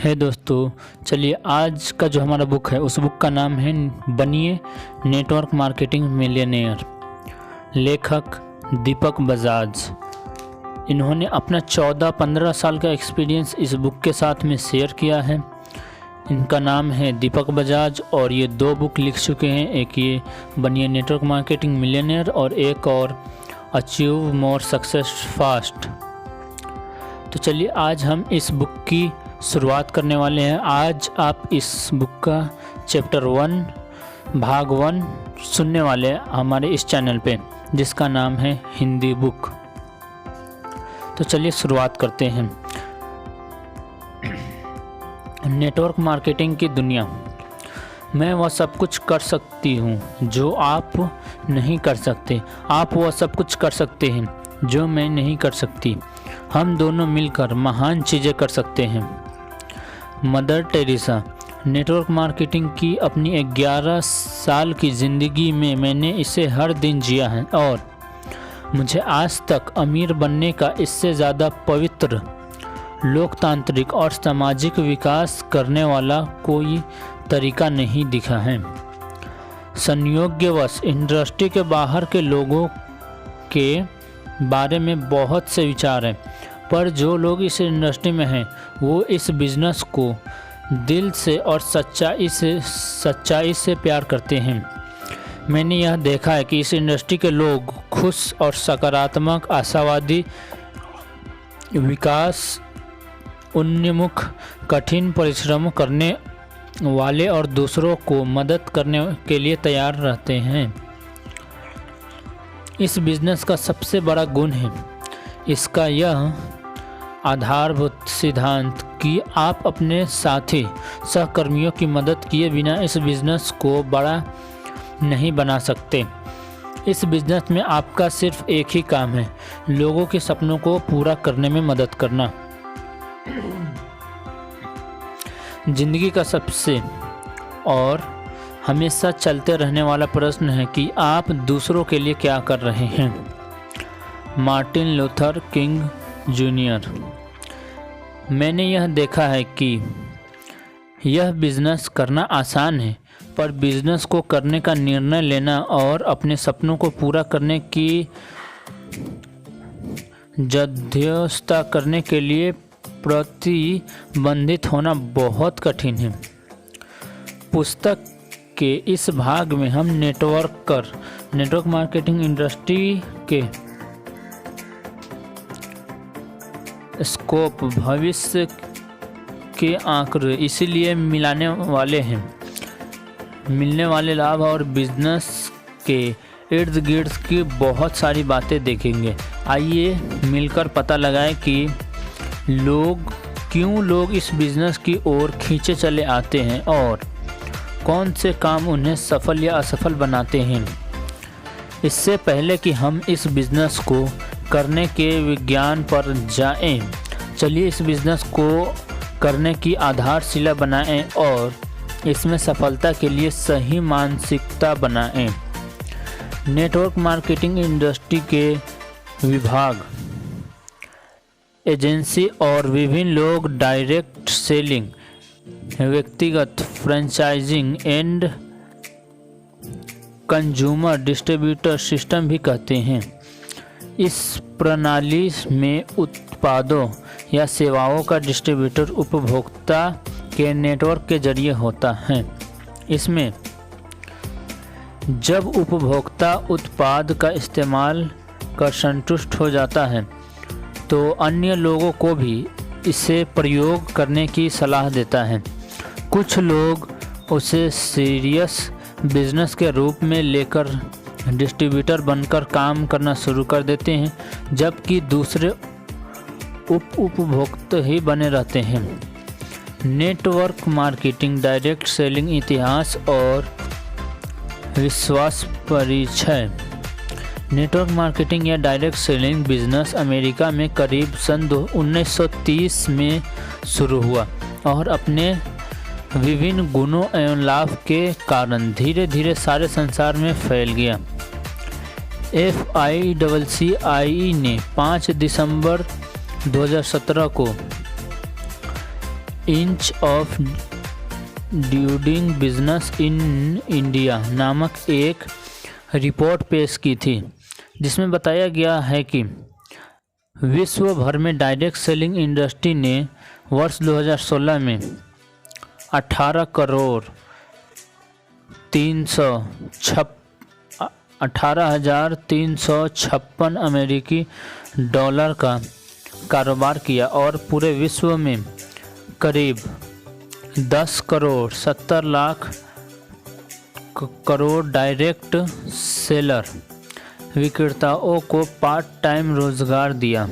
है दोस्तों, चलिए आज का जो हमारा बुक है उस बुक का नाम है बनिए नेटवर्क मार्केटिंग मिलियनेयर। लेखक दीपक बजाज। इन्होंने अपना 14-15 साल का एक्सपीरियंस इस बुक के साथ में शेयर किया है। इनका नाम है दीपक बजाज और ये 2 बुक लिख चुके हैं। एक ये बनिए नेटवर्क मार्केटिंग मिलियनेयर और एक और अचीव मोर सक्सेस फास्ट। तो चलिए आज हम इस बुक की शुरुआत करने वाले हैं। आज आप इस बुक का चैप्टर 1 भाग 1 सुनने वाले हैं हमारे इस चैनल पे, जिसका नाम है हिंदी बुक। तो चलिए शुरुआत करते हैं। नेटवर्क मार्केटिंग की दुनिया। मैं वह सब कुछ कर सकती हूँ जो आप नहीं कर सकते। आप वह सब कुछ कर सकते हैं जो मैं नहीं कर सकती। हम दोनों मिलकर महान चीज़ें कर सकते हैं। Mother Teresa. नेटवर्क मार्केटिंग की अपनी 11 साल की ज़िंदगी में मैंने इसे हर दिन जिया है और मुझे आज तक अमीर बनने का इससे ज़्यादा पवित्र, लोकतांत्रिक और सामाजिक विकास करने वाला कोई तरीका नहीं दिखा है। संयोगवश इंडस्ट्री के बाहर के लोगों के बारे में बहुत से विचार हैं, पर जो लोग इस इंडस्ट्री में हैं वो इस बिज़नेस को दिल से और सच्चाई से प्यार करते हैं। मैंने यह देखा है कि इस इंडस्ट्री के लोग खुश और सकारात्मक, आशावादी, विकास उन्मुख, कठिन परिश्रम करने वाले और दूसरों को मदद करने के लिए तैयार रहते हैं। इस बिज़नेस का सबसे बड़ा गुण है इसका यह आधारभूत सिद्धांत कि आप अपने साथी सहकर्मियों की मदद किए बिना इस बिज़नेस को बड़ा नहीं बना सकते। इस बिज़नेस में आपका सिर्फ एक ही काम है, लोगों के सपनों को पूरा करने में मदद करना। जिंदगी का सबसे और हमेशा चलते रहने वाला प्रश्न है कि आप दूसरों के लिए क्या कर रहे हैं। Martin Luther king junior. मैंने यह देखा है कि यह बिज़नेस करना आसान है, पर बिज़नेस को करने का निर्णय लेना और अपने सपनों को पूरा करने की जद्दोजहद करने के लिए प्रतिबंधित होना बहुत कठिन है। पुस्तक के इस भाग में हम नेटवर्क मार्केटिंग इंडस्ट्री के स्कोप, भविष्य के आंकड़े इसलिए मिलने वाले लाभ और बिजनेस के इर्द गिर्द की बहुत सारी बातें देखेंगे। आइए मिलकर पता लगाएं कि क्यों लोग इस बिज़नेस की ओर खींचे चले आते हैं और कौन से काम उन्हें सफल या असफल बनाते हैं। इससे पहले कि हम इस बिज़नेस को करने के विज्ञान पर जाएं, चलिए इस बिज़नेस को करने की आधारशिला बनाएं और इसमें सफलता के लिए सही मानसिकता बनाएं। नेटवर्क मार्केटिंग इंडस्ट्री के विभाग, एजेंसी और विभिन्न लोग डायरेक्ट सेलिंग, व्यक्तिगत franchising and consumer distributor system भी कहते हैं। इस प्रणाली में उत्पादों या सेवाओं का डिस्ट्रीब्यूटर उपभोक्ता के नेटवर्क के जरिए होता है। इसमें जब उपभोक्ता उत्पाद का इस्तेमाल कर संतुष्ट हो जाता है तो अन्य लोगों को भी इसे प्रयोग करने की सलाह देता है। कुछ लोग उसे सीरियस बिजनेस के रूप में लेकर डिस्ट्रीब्यूटर बनकर काम करना शुरू कर देते हैं, जबकि दूसरे उपभोक्ता ही बने रहते हैं। नेटवर्क मार्केटिंग, डायरेक्ट सेलिंग, इतिहास और विश्वास परिचय। नेटवर्क मार्केटिंग या डायरेक्ट सेलिंग बिजनेस अमेरिका में करीब सन 1930 में शुरू हुआ और अपने विभिन्न गुणों एवं लाभ के कारण धीरे धीरे सारे संसार में फैल गया। FICCI ने 5 दिसंबर 2017 को inch of doing business in India नामक एक रिपोर्ट पेश की थी, जिसमें बताया गया है कि विश्व भर में डायरेक्ट सेलिंग इंडस्ट्री ने वर्ष 2016 में 18,356 अमेरिकी डॉलर का कारोबार किया और पूरे विश्व में करीब 10 करोड़ 70 लाख करोड़ डायरेक्ट सेलर विक्रेताओं को पार्ट टाइम रोजगार दिया।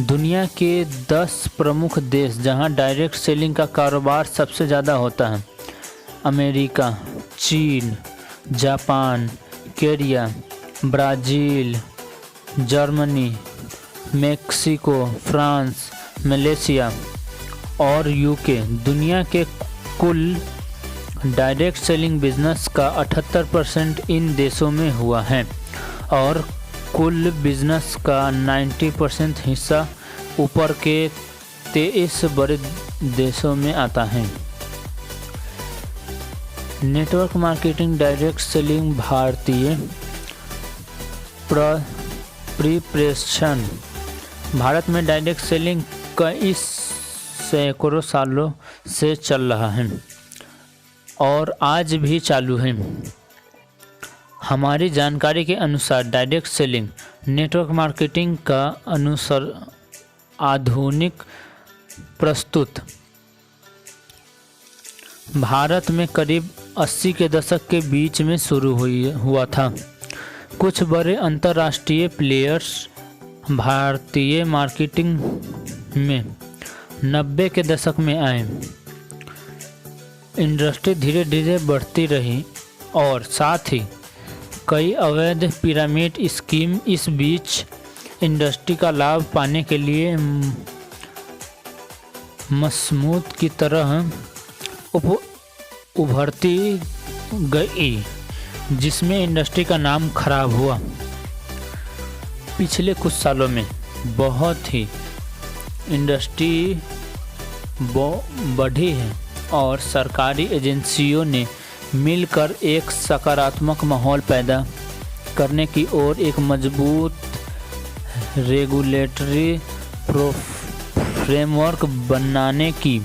दुनिया के 10 प्रमुख देश जहां डायरेक्ट सेलिंग का कारोबार सबसे ज़्यादा होता है: अमेरिका, चीन, Japan, Korea, Brazil, Germany, Mexico, France, Malaysia और यूके। दुनिया के कुल डायरेक्ट सेलिंग बिजनेस का 78% इन देशों में हुआ है और कुल बिजनेस का 90% हिस्सा ऊपर के 23 बड़े देशों में आता है। नेटवर्क मार्केटिंग डायरेक्ट सेलिंग भारतीय प्रिपरेशन। भारत में डायरेक्ट सेलिंग कई सैकड़ों सालों से चल रहा है और आज भी चालू है। हमारी जानकारी के अनुसार डायरेक्ट सेलिंग नेटवर्क मार्केटिंग का आधुनिक प्रस्तुत भारत में करीब 80 के दशक के बीच में शुरू हुआ था। कुछ बड़े अंतर्राष्ट्रीय प्लेयर्स भारतीय मार्केटिंग में 90 के दशक में आए। इंडस्ट्री धीरे धीरे बढ़ती रही और साथ ही कई अवैध पिरामिड स्कीम इस बीच इंडस्ट्री का लाभ पाने के लिए मस्मूद की तरह उभरती गई, जिसमें इंडस्ट्री का नाम खराब हुआ। पिछले कुछ सालों में बहुत ही इंडस्ट्री बढ़ी है और सरकारी एजेंसियों ने मिलकर एक सकारात्मक माहौल पैदा करने की ओर एक मजबूत रेगुलेटरी फ्रेमवर्क बनाने की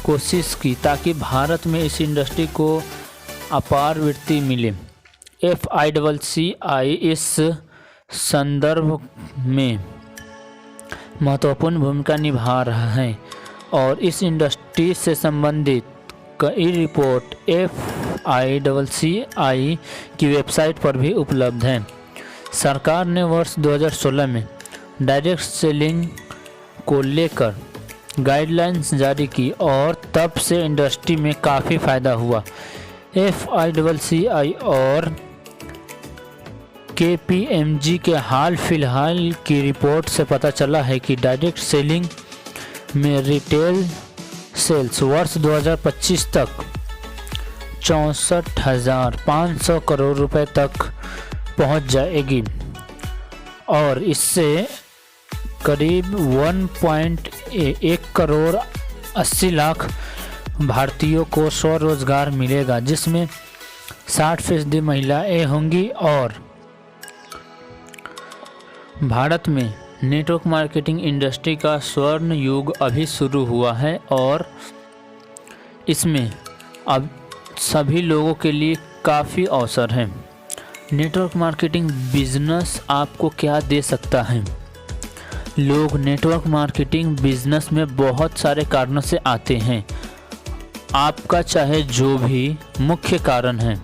कोशिश की ताकि भारत में इस इंडस्ट्री को अपार वृत्ति मिले। FICCI इस संदर्भ में महत्वपूर्ण भूमिका निभा रहा है और इस इंडस्ट्री से संबंधित कई रिपोर्ट FICCI की वेबसाइट पर भी उपलब्ध हैं। सरकार ने वर्ष 2016 में डायरेक्ट सेलिंग को लेकर गाइडलाइंस जारी की और तब से इंडस्ट्री में काफ़ी फ़ायदा हुआ। FICCI और KPMG के हाल फिलहाल की रिपोर्ट से पता चला है कि डायरेक्ट सेलिंग में रिटेल सेल्स वर्ष 2025 तक 64,500 करोड़ रुपए तक पहुंच जाएगी और इससे करीब 1.1 करोड़ 80 लाख भारतीयों को स्वरोजगार मिलेगा, जिसमें 60% महिलाएं होंगी। और भारत में नेटवर्क मार्केटिंग इंडस्ट्री का स्वर्ण युग अभी शुरू हुआ है और इसमें अब सभी लोगों के लिए काफ़ी अवसर हैं। नेटवर्क मार्केटिंग बिजनेस आपको क्या दे सकता है? लोग नेटवर्क मार्केटिंग बिजनेस में बहुत सारे कारणों से आते हैं। आपका चाहे जो भी मुख्य कारण है,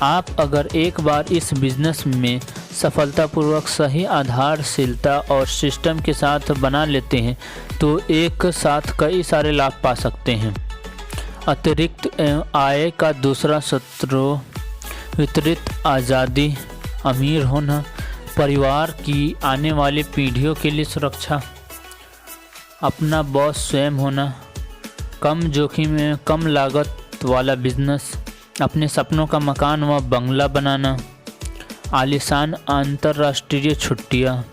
आप अगर एक बार इस बिजनेस में सफलतापूर्वक सही आधारशिलता और सिस्टम के साथ बना लेते हैं तो एक साथ कई सारे लाभ पा सकते हैं। अतिरिक्त आय का दूसरा स्रोत, वितरित आज़ादी, अमीर होना, परिवार की आने वाली पीढ़ियों के लिए सुरक्षा, अपना बॉस स्वयं होना, कम जोखिम में कम लागत वाला बिजनेस, अपने सपनों का मकान व बंगला बनाना, आलीशान अंतर्राष्ट्रीय छुट्टियाँ,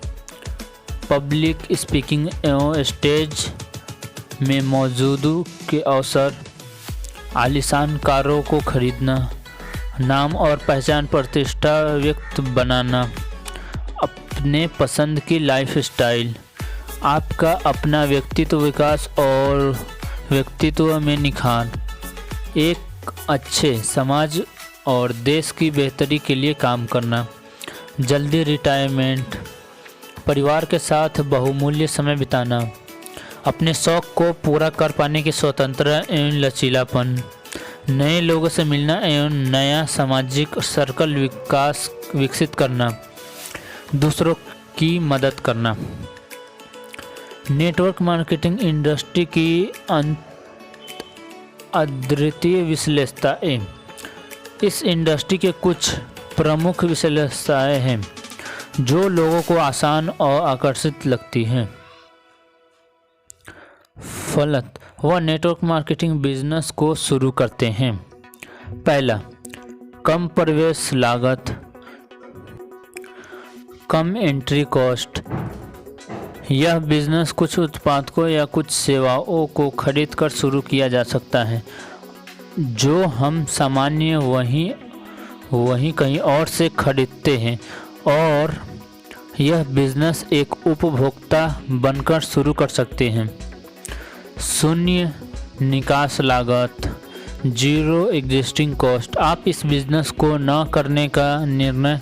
पब्लिक स्पीकिंग एवं स्टेज में मौजूद के अवसर, आलीशान कारों को खरीदना, नाम और पहचान प्रतिष्ठा व्यक्त बनाना, अपने पसंद की लाइफस्टाइल, आपका अपना व्यक्तित्व विकास और व्यक्तित्व में निखार, एक अच्छे समाज और देश की बेहतरी के लिए काम करना, जल्दी रिटायरमेंट, परिवार के साथ बहुमूल्य समय बिताना, अपने शौक़ को पूरा कर पाने की स्वतंत्रता एवं लचीलापन, नए लोगों से मिलना एवं नया सामाजिक सर्कल विकसित करना, दूसरों की मदद करना। नेटवर्क मार्केटिंग इंडस्ट्री की अद्वितीय विशेषताएं। इस इंडस्ट्री के कुछ प्रमुख विशेषताएं हैं जो लोगों को आसान और आकर्षित लगती हैं। फलत वह नेटवर्क मार्केटिंग बिजनेस को शुरू करते हैं। पहला, कम प्रवेश लागत, कम एंट्री कॉस्ट। यह बिजनेस कुछ उत्पादों या कुछ सेवाओं को खरीदकर शुरू किया जा सकता है जो हम सामान्य वहीं कहीं और से खरीदते हैं, और यह बिजनेस एक उपभोक्ता बनकर शुरू कर सकते हैं। शून्य निकास लागत, जीरो एग्जिस्टिंग कॉस्ट। आप इस बिज़नेस को न करने का निर्णय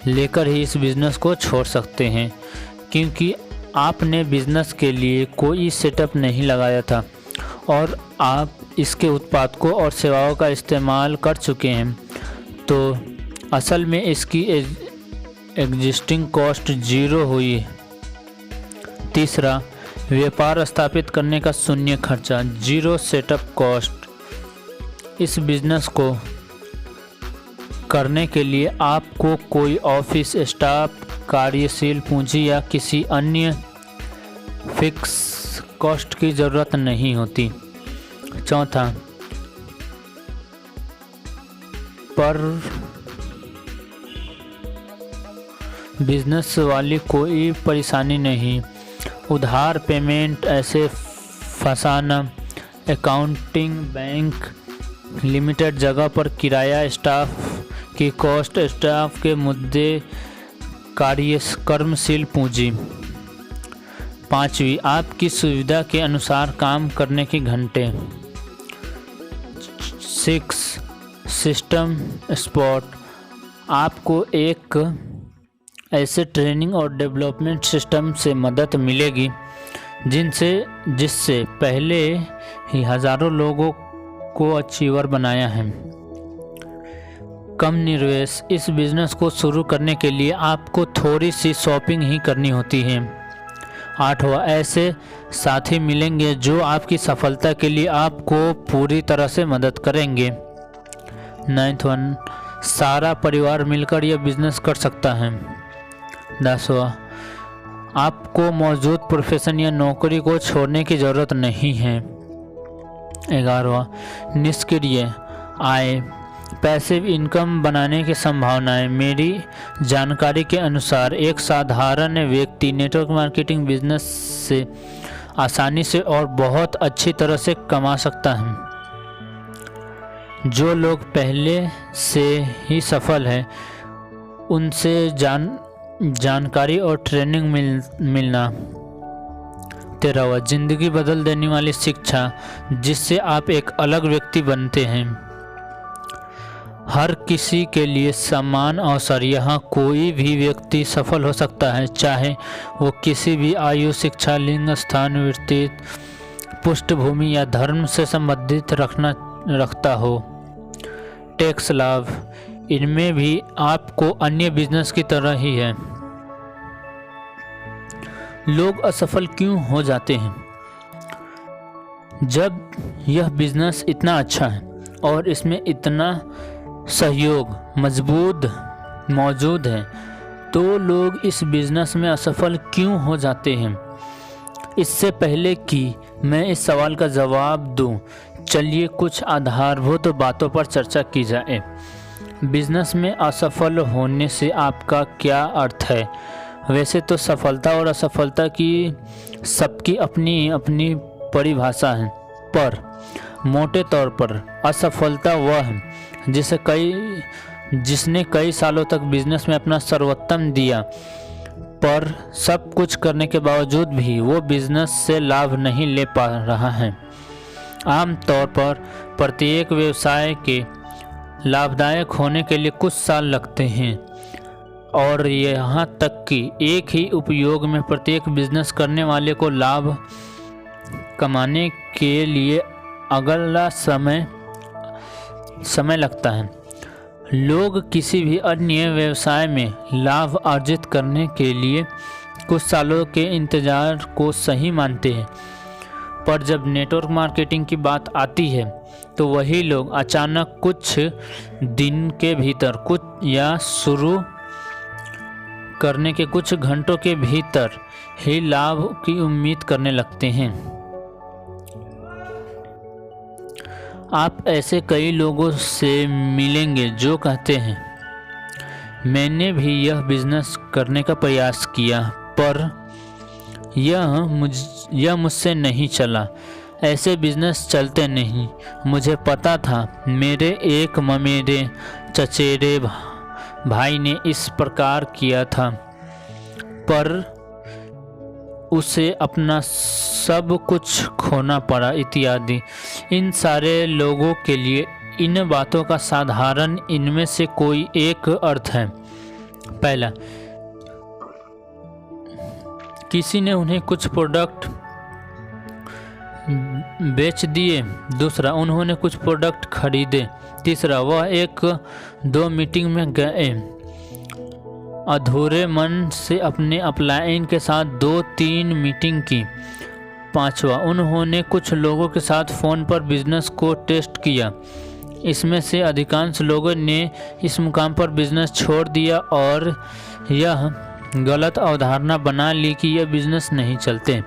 लेकर ही इस बिज़नेस को छोड़ सकते हैं क्योंकि आपने बिज़नेस के लिए कोई सेटअप नहीं लगाया था और आप इसके उत्पादों और सेवाओं का इस्तेमाल कर चुके हैं, तो असल में इसकी एग्जिस्टिंग कॉस्ट जीरो हुई। तीसरा, व्यापार स्थापित करने का शून्य खर्चा, जीरो सेटअप कॉस्ट। इस बिजनेस को करने के लिए आपको कोई ऑफिस स्टाफ, कार्यशील पूंजी या किसी अन्य फिक्स कॉस्ट की ज़रूरत नहीं होती। चौथा, पर बिजनेस वाली कोई परेशानी नहीं। उधार पेमेंट ऐसे फंसाना, अकाउंटिंग, बैंक, लिमिटेड जगह पर किराया, स्टाफ की कॉस्ट, स्टाफ के मुद्दे, कर्मशील पूंजी। पांचवी, आपकी सुविधा के अनुसार काम करने के घंटे। 6, सिस्टम सपोर्ट। आपको एक ऐसे ट्रेनिंग और डेवलपमेंट सिस्टम से मदद मिलेगी जिससे पहले ही हज़ारों लोगों को अचीवर बनाया है। कम निवेश। इस बिज़नेस को शुरू करने के लिए आपको थोड़ी सी शॉपिंग ही करनी होती है। 8वां, ऐसे साथी मिलेंगे जो आपकी सफलता के लिए आपको पूरी तरह से मदद करेंगे। 9वां, सारा परिवार मिलकर यह बिज़नेस कर सकता है। 10वां, आपको मौजूद प्रोफेशन या नौकरी को छोड़ने की ज़रूरत नहीं है। 11वां, निष्क्रिय आय, पैसिव इनकम बनाने की संभावनाएं। मेरी जानकारी के अनुसार एक साधारण व्यक्ति नेटवर्क मार्केटिंग बिजनेस से आसानी से और बहुत अच्छी तरह से कमा सकता है। जो लोग पहले से ही सफल हैं उनसे जानकारी और ट्रेनिंग मिलना। 13वां, जिंदगी बदल देने वाली शिक्षा जिससे आप एक अलग व्यक्ति बनते हैं। हर किसी के लिए समान अवसर। यहाँ कोई भी व्यक्ति सफल हो सकता है, चाहे वो किसी भी आयु, शिक्षा, लिंग, स्थान, वृत्ति, पृष्ठभूमि या धर्म से संबंधित रखता हो। टैक्स लाभ, इनमें भी आपको अन्य बिजनेस की तरह ही है। लोग असफल क्यों हो जाते हैं? जब यह बिजनेस इतना अच्छा है और इसमें इतना सहयोग मौजूद है, तो लोग इस बिजनेस में असफल क्यों हो जाते हैं? इससे पहले कि मैं इस सवाल का जवाब दूं, चलिए कुछ आधारभूत बातों पर चर्चा की जाए। बिजनेस में असफल होने से आपका क्या अर्थ है? वैसे तो सफलता और असफलता की सबकी अपनी अपनी परिभाषा है, पर मोटे तौर पर असफलता वह है जिसने कई सालों तक बिजनेस में अपना सर्वोत्तम दिया, पर सब कुछ करने के बावजूद भी वो बिजनेस से लाभ नहीं ले पा रहा है। आमतौर पर प्रत्येक व्यवसाय के लाभदायक होने के लिए कुछ साल लगते हैं, और यहाँ तक कि एक ही उपयोग में प्रत्येक बिजनेस करने वाले को लाभ कमाने के लिए अगला समय लगता है। लोग किसी भी अन्य व्यवसाय में लाभ अर्जित करने के लिए कुछ सालों के इंतज़ार को सही मानते हैं, पर जब नेटवर्क मार्केटिंग की बात आती है तो वही लोग अचानक कुछ दिन के भीतर या शुरू करने के कुछ घंटों के भीतर ही लाभ की उम्मीद करने लगते हैं। आप ऐसे कई लोगों से मिलेंगे जो कहते हैं, मैंने भी यह बिजनेस करने का प्रयास किया पर यह मुझसे नहीं चला। ऐसे बिजनेस चलते नहीं। मुझे पता था, मेरे एक ममेरे चचेरे भाई ने इस प्रकार किया था, पर उसे अपना सब कुछ खोना पड़ा इत्यादि। इन सारे लोगों के लिए इन बातों का साधारण इनमें से कोई एक अर्थ है। पहला, किसी ने उन्हें कुछ प्रोडक्ट बेच दिए। दूसरा, उन्होंने कुछ प्रोडक्ट खरीदे। तीसरा, वह एक दो मीटिंग में गए अधूरे मन से अपने अपलाइन के साथ 2-3 मीटिंग की। पांचवा, उन्होंने कुछ लोगों के साथ फ़ोन पर बिजनेस को टेस्ट किया। इसमें से अधिकांश लोगों ने इस मुकाम पर बिजनेस छोड़ दिया और यह गलत अवधारणा बना ली कि यह बिजनेस नहीं चलते।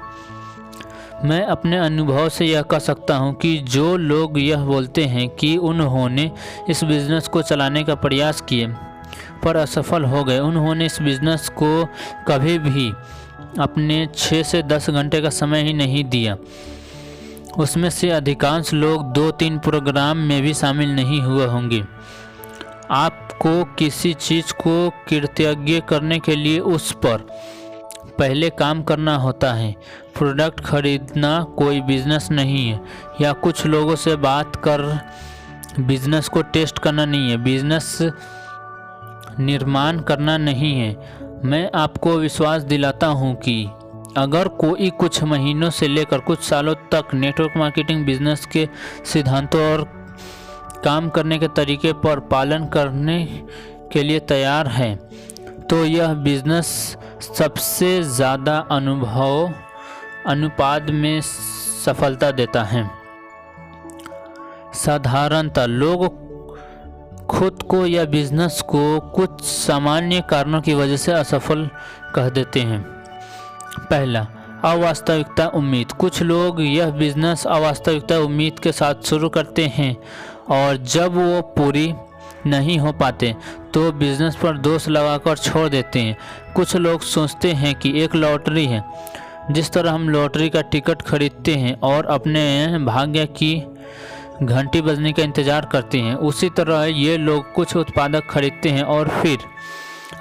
मैं अपने अनुभव से यह कह सकता हूँ कि जो लोग यह बोलते हैं कि उन्होंने इस बिज़नेस को चलाने का प्रयास किए पर असफल हो गए, उन्होंने इस बिज़नेस को कभी भी अपने 6 से 10 घंटे का समय ही नहीं दिया। उसमें से अधिकांश लोग 2-3 प्रोग्राम में भी शामिल नहीं हुए होंगे। आपको किसी चीज़ को कृतज्ञ करने के लिए उस पर पहले काम करना होता है। प्रोडक्ट खरीदना कोई बिजनेस नहीं है, या कुछ लोगों से बात कर बिजनेस को टेस्ट करना नहीं है। बिजनेस निर्माण करना नहीं है। मैं आपको विश्वास दिलाता हूं कि अगर कोई कुछ महीनों से लेकर कुछ सालों तक नेटवर्क मार्केटिंग बिजनेस के सिद्धांतों और काम करने के तरीके पर पालन करने के लिए तैयार है, तो यह बिजनेस सबसे ज़्यादा अनुपात में सफलता देता है। साधारणतः लोग खुद को या बिजनेस को कुछ सामान्य कारणों की वजह से असफल कह देते हैं। पहला, अवास्तविकता उम्मीद। कुछ लोग यह बिजनेस अवास्तविकता उम्मीद के साथ शुरू करते हैं और जब वो पूरी नहीं हो पाते तो बिजनेस पर दोष लगाकर छोड़ देते हैं। कुछ लोग सोचते हैं कि एक लॉटरी है। जिस तरह हम लॉटरी का टिकट खरीदते हैं और अपने भाग्य की घंटी बजने का इंतज़ार करते हैं, उसी तरह ये लोग कुछ उत्पादक खरीदते हैं और फिर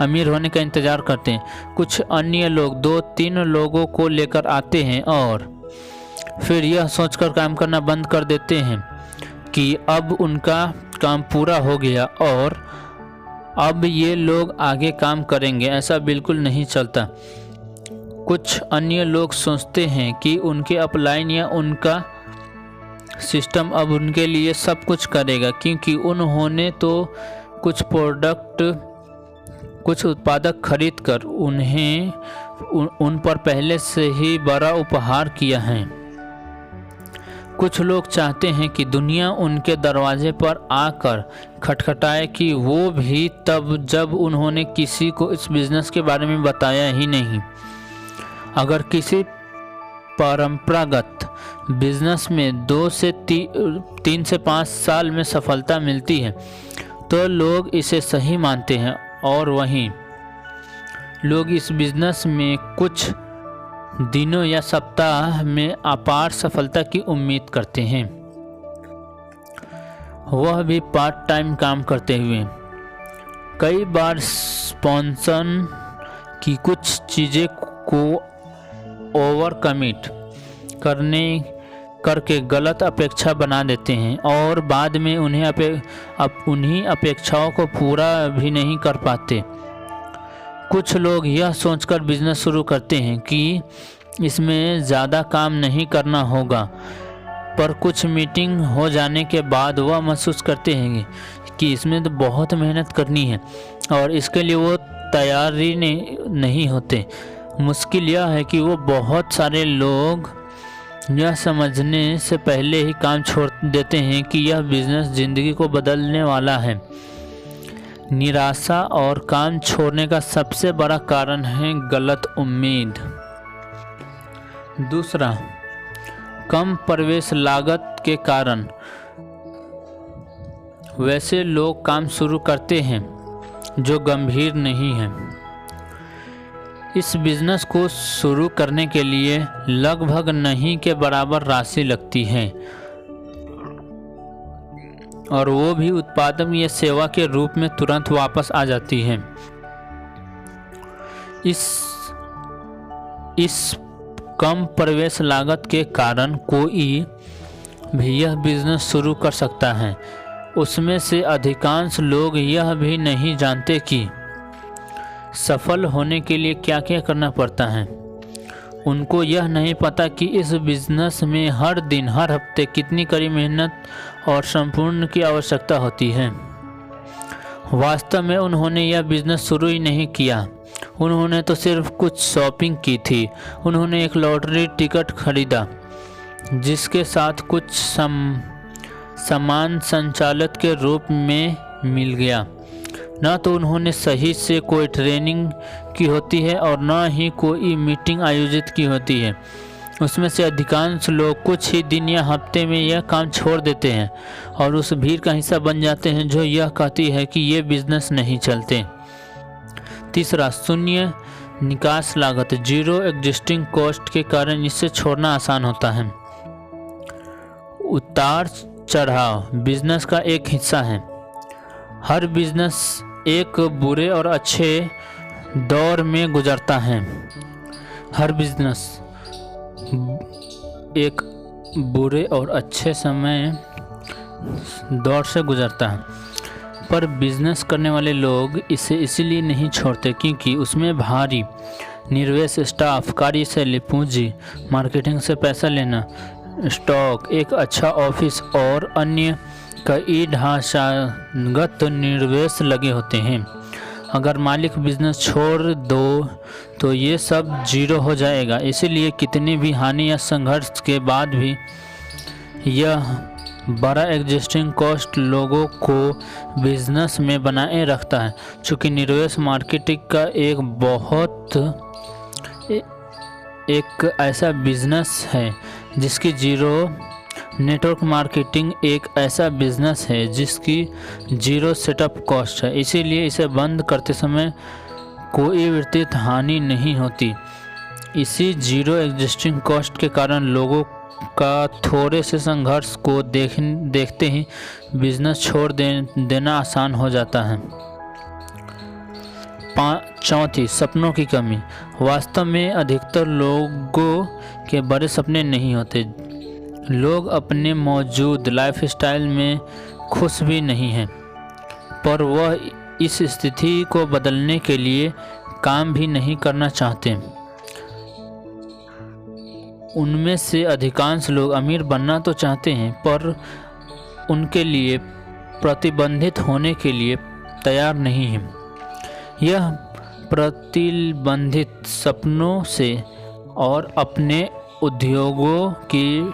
अमीर होने का इंतज़ार करते हैं। कुछ अन्य लोग 2-3 लोगों को लेकर आते हैं और फिर यह सोचकर काम करना बंद कर देते हैं कि अब उनका काम पूरा हो गया और अब ये लोग आगे काम करेंगे। ऐसा बिल्कुल नहीं चलता। कुछ अन्य लोग सोचते हैं कि उनके अपलाइन या उनका सिस्टम अब उनके लिए सब कुछ करेगा, क्योंकि उन्होंने तो कुछ उत्पादक खरीद कर उन पर पहले से ही बड़ा उपहार किया है। कुछ लोग चाहते हैं कि दुनिया उनके दरवाजे पर आकर खटखटाए, कि वो भी तब जब उन्होंने किसी को इस बिज़नेस के बारे में बताया ही नहीं। अगर किसी परंपरागत बिजनेस में 3 से 5 साल में सफलता मिलती है तो लोग इसे सही मानते हैं, और वहीं लोग इस बिजनेस में कुछ दिनों या सप्ताह में अपार सफलता की उम्मीद करते हैं, वह भी पार्ट टाइम काम करते हुए। कई बार स्पॉन्सर की कुछ चीज़ें को ओवर कमिट करके गलत अपेक्षा बना देते हैं और बाद में उन्हीं अपेक्षाओं को पूरा भी नहीं कर पाते। कुछ लोग यह सोचकर बिजनेस शुरू करते हैं कि इसमें ज़्यादा काम नहीं करना होगा, पर कुछ मीटिंग हो जाने के बाद वह महसूस करते हैं कि इसमें तो बहुत मेहनत करनी है और इसके लिए वो तैयार ही नहीं होते। मुश्किल यह है कि वो बहुत सारे लोग यह समझने से पहले ही काम छोड़ देते हैं कि यह बिजनेस ज़िंदगी को बदलने वाला है। निराशा और काम छोड़ने का सबसे बड़ा कारण है गलत उम्मीद। दूसरा, कम प्रवेश लागत के कारण। वैसे लोग काम शुरू करते हैं जो गंभीर नहीं है। इस बिजनेस को शुरू करने के लिए लगभग नहीं के बराबर राशि लगती है और वो भी उत्पादन या सेवा के रूप में तुरंत वापस आ जाती है। इस कम प्रवेश लागत के कारण कोई भी यह बिजनेस शुरू कर सकता है। उसमें से अधिकांश लोग यह भी नहीं जानते कि सफल होने के लिए क्या क्या करना पड़ता है। उनको यह नहीं पता कि इस बिजनेस में हर दिन हर हफ्ते कितनी कड़ी मेहनत और संपूर्ण की आवश्यकता होती है। वास्तव में उन्होंने यह बिजनेस शुरू ही नहीं किया, उन्होंने तो सिर्फ कुछ शॉपिंग की थी। उन्होंने एक लॉटरी टिकट खरीदा जिसके साथ कुछ सामान संचालित के रूप में मिल गया। न तो उन्होंने सही से कोई ट्रेनिंग की होती है और न ही कोई मीटिंग आयोजित की होती है। उसमें से अधिकांश लोग कुछ ही दिन या हफ्ते में यह काम छोड़ देते हैं और उस भीड़ का हिस्सा बन जाते हैं जो यह कहती है कि ये बिजनेस नहीं चलते। तीसरा, शून्य निकास लागत, जीरो एग्जिस्टिंग कॉस्ट के कारण इसे छोड़ना आसान होता है। उतार चढ़ाव बिजनेस का एक हिस्सा है। हर बिजनेस एक बुरे और अच्छे दौर में गुजरता है। हर बिजनेस एक बुरे और अच्छे समय दौर से गुजरता है, पर बिजनेस करने वाले लोग इसे इसीलिए नहीं छोड़ते क्योंकि उसमें भारी निवेश, स्टाफ, कार्यशैली, पूंजी, मार्केटिंग से पैसा लेना, स्टॉक, एक अच्छा ऑफिस और अन्य कई ढांचागत निवेश लगे होते हैं। अगर मालिक बिजनेस छोड़ दो तो ये सब जीरो हो जाएगा। इसीलिए कितनी भी हानि या संघर्ष के बाद भी यह बड़ा एग्जिस्टिंग कॉस्ट लोगों को बिजनेस में बनाए रखता है। चूँकि निवेश मार्केटिंग का एक ऐसा बिजनेस है जिसकी जीरो, नेटवर्क मार्केटिंग एक ऐसा बिजनेस है जिसकी जीरो सेटअप कॉस्ट है। इसीलिए इसे बंद करते समय कोई वित्तीय हानि नहीं होती। इसी जीरो एग्जिस्टिंग कॉस्ट के कारण लोगों का थोड़े से संघर्ष को देखते ही बिजनेस छोड़ देना आसान हो जाता है। चौथी, सपनों की कमी। वास्तव में अधिकतर लोगों के बड़े सपने नहीं होते। लोग अपने मौजूद लाइफस्टाइल में खुश भी नहीं हैं, पर वह इस स्थिति को बदलने के लिए काम भी नहीं करना चाहते। उनमें से अधिकांश लोग अमीर बनना तो चाहते हैं, पर उनके लिए प्रतिबंधित होने के लिए तैयार नहीं हैं। यह प्रतिबंधित सपनों से और अपने उद्योगों की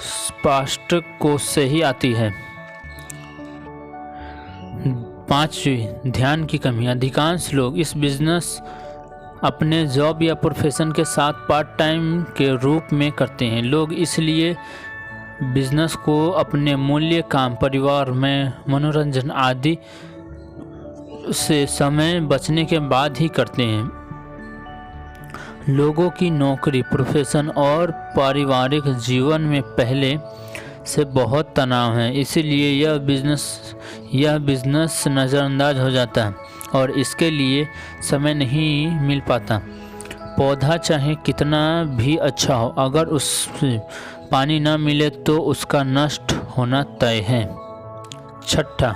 स्पष्ट कोश से ही आती है। पांचवी, ध्यान की कमी। अधिकांश लोग इस बिजनेस अपने जॉब या प्रोफेशन के साथ पार्ट टाइम के रूप में करते हैं। लोग इसलिए बिजनेस को अपने मूल्य, काम, परिवार में मनोरंजन आदि से समय बचने के बाद ही करते हैं। लोगों की नौकरी, प्रोफेशन और पारिवारिक जीवन में पहले से बहुत तनाव है, इसीलिए यह बिजनेस नज़रअंदाज हो जाता है और इसके लिए समय नहीं मिल पाता। पौधा चाहे कितना भी अच्छा हो, अगर उसमें पानी न मिले तो उसका नष्ट होना तय है। छठा,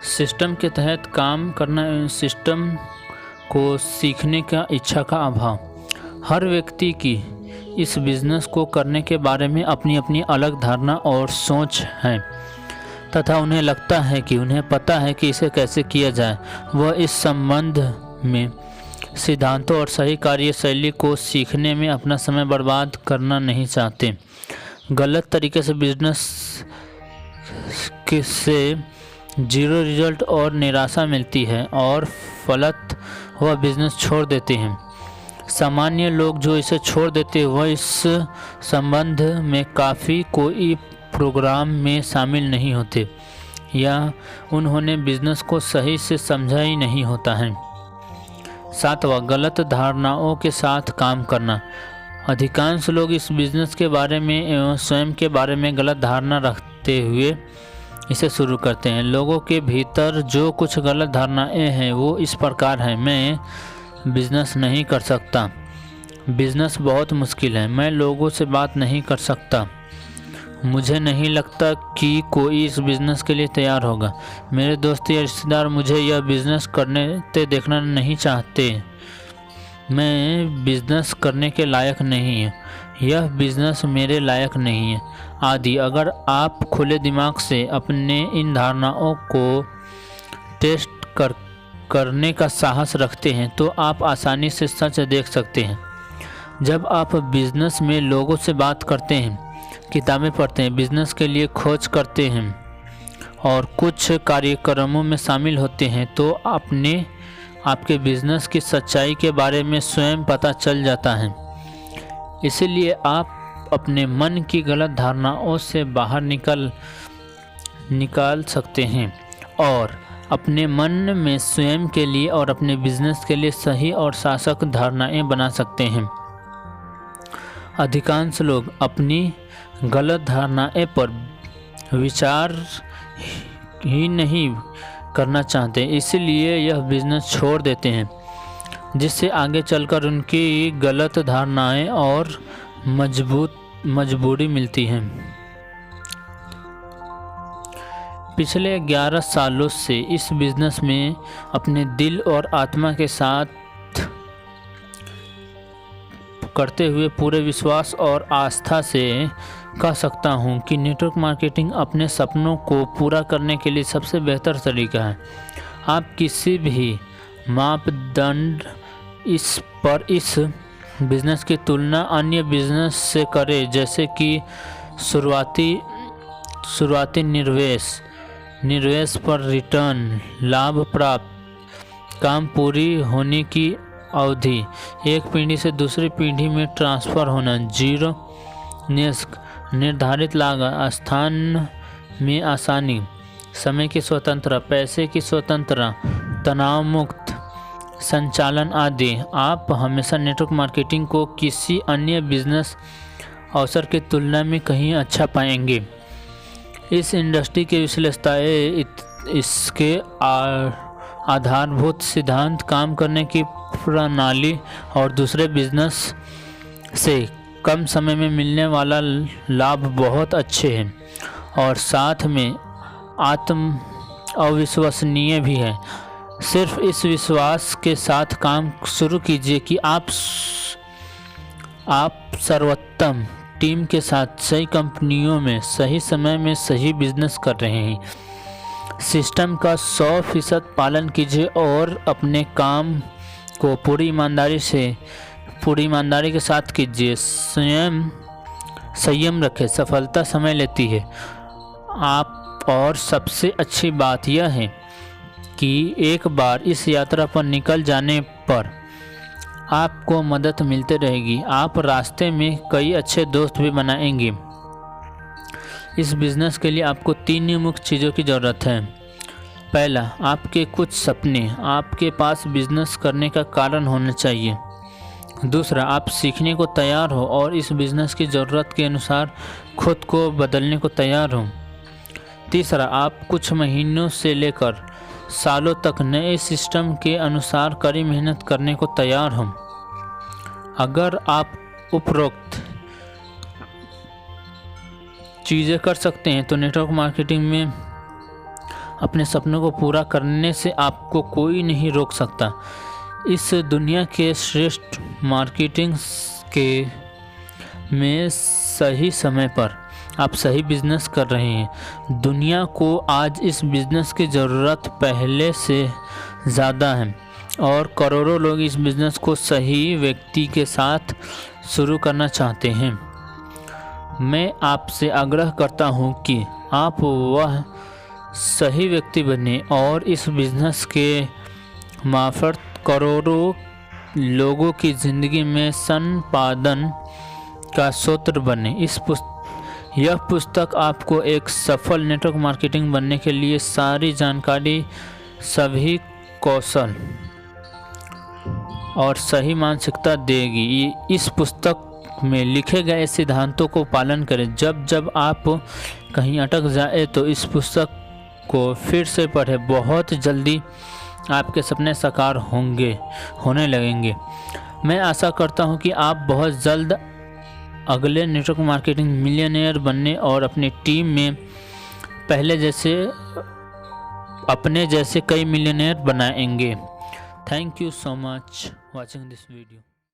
सिस्टम के तहत काम करना एवं सिस्टम को सीखने का इच्छा का अभाव। हर व्यक्ति की इस बिज़नेस को करने के बारे में अपनी अपनी अलग धारणा और सोच है तथा उन्हें लगता है कि उन्हें पता है कि इसे कैसे किया जाए। वह इस संबंध में सिद्धांतों और सही कार्यशैली को सीखने में अपना समय बर्बाद करना नहीं चाहते। गलत तरीके से बिजनेस से जीरो रिजल्ट और निराशा मिलती है और फलत वह बिजनेस छोड़ देते हैं। सामान्य लोग जो इसे छोड़ देते हैं वह इस संबंध में काफ़ी कोई प्रोग्राम में शामिल नहीं होते या उन्होंने बिजनेस को सही से समझा ही नहीं होता है। सातवां, गलत धारणाओं के साथ काम करना। अधिकांश लोग इस बिजनेस के बारे में एवं स्वयं के बारे में गलत धारणा रखते हुए इसे शुरू करते हैं। लोगों के भीतर जो कुछ गलत धारणाएं हैं वो इस प्रकार हैं: मैं बिजनेस नहीं कर सकता, बिजनेस बहुत मुश्किल है, मैं लोगों से बात नहीं कर सकता, मुझे नहीं लगता कि कोई इस बिज़नेस के लिए तैयार होगा, मेरे दोस्त या रिश्तेदार मुझे यह बिज़नेस करने देखना नहीं चाहते, मैं बिज़नेस करने के लायक नहीं है, यह बिज़नेस मेरे लायक नहीं है, आदि। अगर आप खुले दिमाग से अपने इन धारणाओं को टेस्ट करने का साहस रखते हैं तो आप आसानी से सच देख सकते हैं। जब आप बिज़नेस में लोगों से बात करते हैं, किताबें पढ़ते हैं, बिज़नेस के लिए खोज करते हैं और कुछ कार्यक्रमों में शामिल होते हैं तो आपके बिज़नेस की सच्चाई के बारे में स्वयं पता चल जाता है। इसीलिए आप अपने मन की गलत धारणाओं से बाहर निकाल सकते हैं और अपने मन में स्वयं के लिए और अपने बिजनेस के लिए सही और शासक धारणाएं बना सकते हैं। अधिकांश लोग अपनी गलत धारणाएं पर विचार ही नहीं करना चाहते, इसलिए यह बिजनेस छोड़ देते हैं, जिससे आगे चलकर उनकी गलत धारणाएं और मजबूरी मिलती हैं। पिछले 11 सालों से इस बिज़नेस में अपने दिल और आत्मा के साथ करते हुए पूरे विश्वास और आस्था से कह सकता हूँ कि नेटवर्क मार्केटिंग अपने सपनों को पूरा करने के लिए सबसे बेहतर तरीका है। आप किसी भी मापदंड इस बिज़नेस की तुलना अन्य बिज़नेस से करें, जैसे कि शुरुआती निवेश पर रिटर्न, लाभ प्राप्त, काम पूरी होने की अवधि, एक पीढ़ी से दूसरी पीढ़ी में ट्रांसफ़र होना, जीरो रिस्क, निर्धारित लागत, स्थान में आसानी, समय की स्वतंत्रता, पैसे की स्वतंत्रता, तनाव मुक्त संचालन आदि। आप हमेशा नेटवर्क मार्केटिंग को किसी अन्य बिजनेस अवसर की तुलना में कहीं अच्छा पाएंगे। इस इंडस्ट्री के विशेषताएं इसके आधारभूत सिद्धांत, काम करने की प्रणाली और दूसरे बिजनेस से कम समय में मिलने वाला लाभ बहुत अच्छे हैं और साथ में अविश्वसनीय भी है। सिर्फ इस विश्वास के साथ काम शुरू कीजिए कि आप सर्वोत्तम टीम के साथ सही कंपनियों में सही समय में सही बिजनेस कर रहे हैं। सिस्टम का 100% पालन कीजिए और अपने काम को पूरी ईमानदारी के साथ कीजिए। संयम रखें, सफलता समय लेती है। और सबसे अच्छी बात यह है कि एक बार इस यात्रा पर निकल जाने पर आपको मदद मिलती रहेगी। आप रास्ते में कई अच्छे दोस्त भी बनाएंगे। इस बिज़नेस के लिए आपको 3 मुख्य चीज़ों की ज़रूरत है। पहला, आपके कुछ सपने। आपके पास बिज़नेस करने का कारण होना चाहिए। दूसरा, आप सीखने को तैयार हो और इस बिज़नेस की ज़रूरत के अनुसार खुद को बदलने को तैयार हो। तीसरा, आप कुछ महीनों से लेकर सालों तक नए सिस्टम के अनुसार कड़ी मेहनत करने को तैयार हो। अगर आप उपरोक्त चीज़ें कर सकते हैं तो नेटवर्क मार्केटिंग में अपने सपनों को पूरा करने से आपको कोई नहीं रोक सकता। इस दुनिया के श्रेष्ठ मार्केटिंग के में सही समय पर आप सही बिजनेस कर रहे हैं। दुनिया को आज इस बिज़नेस की ज़रूरत पहले से ज़्यादा है और करोड़ों लोग इस बिज़नेस को सही व्यक्ति के साथ शुरू करना चाहते हैं। मैं आपसे आग्रह करता हूं कि आप वह सही व्यक्ति बने और इस बिज़नेस के मार्फत करोड़ों लोगों की ज़िंदगी में संपादन का स्रोत बने। यह पुस्तक आपको एक सफल नेटवर्क मार्केटिंग बनने के लिए सारी जानकारी, सभी कौशल और सही मानसिकता देगी। इस पुस्तक में लिखे गए सिद्धांतों को पालन करें। जब आप कहीं अटक जाए तो इस पुस्तक को फिर से पढ़ें। बहुत जल्दी आपके सपने साकार होने लगेंगे। मैं आशा करता हूं कि आप बहुत जल्द अगले नेटवर्क मार्केटिंग मिलियनेयर बनने और अपनी टीम में अपने जैसे कई मिलियनेयर बनाएंगे। Thank you so much watching this video.